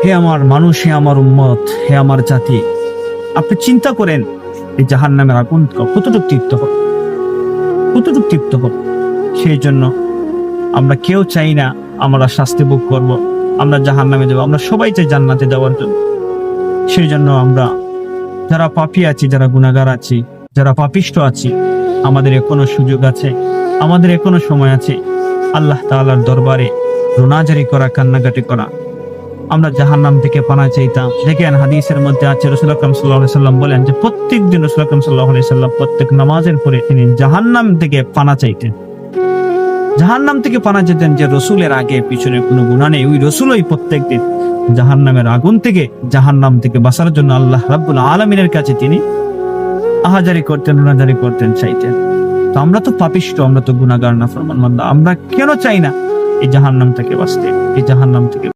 হে আমার মানুষ, হে আমার উম্মত, হে আমার জাতি, আপনি চিন্তা করেন এই জাহান্নামের আগুন কতটুকু তৃপ্ত হবে, কতটুকু তৃপ্ত হবে। সেই জন্য আমরা কেউ চাই না আমরা শাস্তি ভোগ করব, আমরা জাহান্নামে যাব। আমরা সবাই চাই জান্নাতে যাওয়ার জন্য। সেই জন্য আমরা যারা পাপী আছি, যারা গুনাহগার আছি, যারা পাপিষ্ট আছি, আমাদের এখনো সুযোগ আছে, আমাদের এখনো সময় আছে আল্লাহ তাআলার দরবারে রোনাজারি করা, কান্নাকাটি করা। আমরা জাহান্নাম থেকে পানা চাইতাম। দেখেন হাদিসের মধ্যে আছে রাসূল আকরাম সাল্লাল্লাহু আলাইহি সাল্লাম বলেন যে প্রত্যেক দিন রাসূল আকরাম সাল্লাল্লাহু আলাইহি সাল্লাম প্রত্যেক নামাজের পরে তিনি জাহান্নাম থেকে পানা চাইতেন। জাহান্নাম থেকে পানা চাইতেন, যে রসুলের আগে পিছনে কোনো গুনাহ নেই, ওই রসুলই প্রত্যেকদিন জাহান্নামের আগুন থেকে, জাহান্নাম থেকে বাঁচার জন্য আল্লাহ রাব্বুল আলামিনের কাছে তিনি আহাজারি করতেন, রোনাজারি করতেন, চাইতেন। তো আমরা তো পাপিষ্ট, আমরা তো গুনাহগার, নাফরমান বান্দা, আমরা কেন চাই না এই জাহান্নাম থেকে বাঁচতে, এই জাহান্নাম থেকে